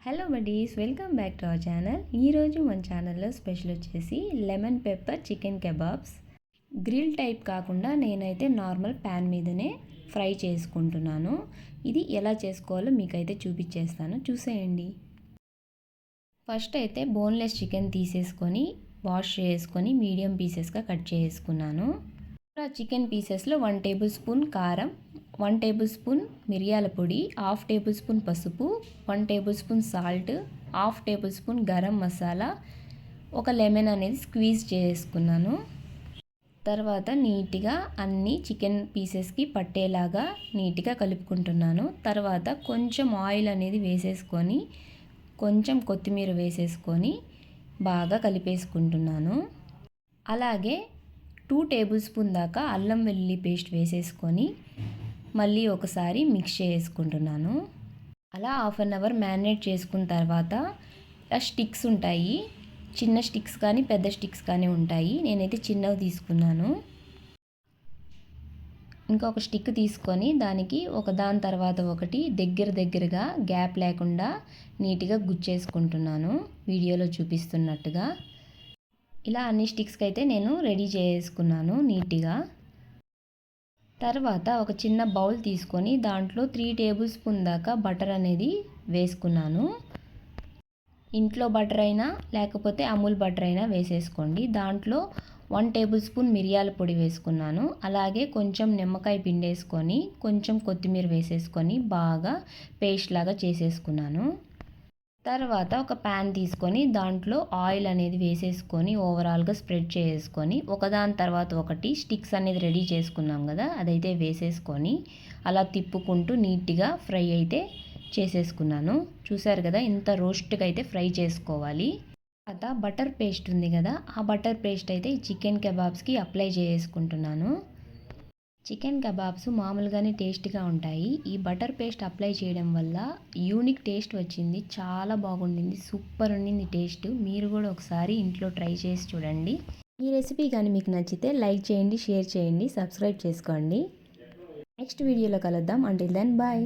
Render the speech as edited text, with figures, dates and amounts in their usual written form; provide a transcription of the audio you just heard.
Hello buddies, welcome back to our channel. ఈరోజు మన ఛానల్లో స్పెషల్ వచ్చేసి lemon pepper chicken kebabs. Grill type కాకుండా నేనైతే నార్మల్ ప్యాన్ మీదనే ఫ్రై చేసుకుంటున్నాను. ఇది ఎలా చేసుకోవాలో మీకైతే చూపించేస్తాను, చూసేయండి. ఫస్ట్ అయితే బోన్లెస్ చికెన్ తీసేసుకొని వాష్ చేసుకొని మీడియం పీసెస్గా కట్ చేసుకున్నాను. చికెన్ పీసెస్లో 1 టేబుల్ స్పూన్ కారం, 1 టేబుల్ స్పూన్ మిరియాల పొడి, 1/2 టేబుల్ స్పూన్ పసుపు, 1 table spoon salt, 1/2 table spoon garam masala, ఒక లెమన్ అనేది స్క్వీజ్ చేసుకున్నాను. తర్వాత నీట్గా అన్ని చికెన్ పీసెస్కి పట్టేలాగా నీట్గా కలుపుకుంటున్నాను. తర్వాత కొంచెం ఆయిల్ అనేది వేసేసుకొని కొంచెం కొత్తిమీర వేసేసుకొని బాగా కలిపేసుకుంటున్నాను. అలాగే 2 టేబుల్ స్పూన్ దాకా అల్లం వెల్లుల్లి పేస్ట్ వేసేసుకొని మళ్ళీ ఒకసారి మిక్స్ చేసుకుంటున్నాను. అలా 1/2 అవర్ మ్యారినేట్ చేసుకున్న తర్వాత స్టిక్స్ ఉంటాయి, చిన్న స్టిక్స్ కానీ పెద్ద స్టిక్స్ కానీ ఉంటాయి. నేనైతే చిన్నవి తీసుకున్నాను. ఇంకొక స్టిక్ తీసుకొని దానికి ఒకదాని తర్వాత ఒకటి దగ్గరగా గ్యాప్ లేకుండా నీట్గా గుచ్చేసుకుంటున్నాను, వీడియోలో చూపిస్తున్నట్టుగా. ఇలా అన్ని స్టిక్స్కి అయితే నేను రెడీ చేసుకున్నాను నీట్గా. తర్వాత ఒక చిన్న బౌల్ తీసుకొని దాంట్లో 3 టేబుల్ స్పూన్ దాకా బటర్ అనేది వేసుకున్నాను. ఇంట్లో బటర్ అయినా లేకపోతే అమూల్ బటర్ అయినా వేసేసుకోండి. దాంట్లో 1 టేబుల్ స్పూన్ మిరియాల పొడి వేసుకున్నాను. అలాగే కొంచెం నిమ్మకాయ పిండేసుకొని కొంచెం కొత్తిమీర వేసేసుకొని బాగా పేస్ట్ లాగా చేసేసుకున్నాను. తర్వాత ఒక ప్యాన్ తీసుకొని దాంట్లో ఆయిల్ అనేది వేసేసుకొని ఓవరాల్గా స్ప్రెడ్ చేసుకొని ఒకదాని తర్వాత ఒకటి స్టిక్స్ అనేది రెడీ చేసుకున్నాం కదా, అదైతే వేసేసుకొని అలా తిప్పుకుంటూ నీట్గా ఫ్రై అయితే చేసేసుకున్నాను. చూసారు కదా, ఇంత రోస్ట్గా అయితే ఫ్రై చేసుకోవాలి. తర్వాత బటర్ పేస్ట్ ఉంది కదా, ఆ బటర్ పేస్ట్ అయితే ఈ చికెన్ కబాబ్స్కి అప్లై చేసుకుంటున్నాను. చికెన్ కబాబ్స్ మామూలుగానే టేస్ట్గా ఉంటాయి. ఈ బటర్ పేస్ట్ అప్లై చేయడం వల్ల యూనిక్ టేస్ట్ వచ్చింది, చాలా బాగుండింది, సూపర్ ఉండింది టేస్ట్. మీరు కూడా ఒకసారి ఇంట్లో ట్రై చేసి చూడండి. ఈ రెసిపీ కానీ మీకు నచ్చితే లైక్ చేయండి, షేర్ చేయండి, సబ్స్క్రైబ్ చేసుకోండి. నెక్స్ట్ వీడియోలో కలుద్దాం. Until then bye.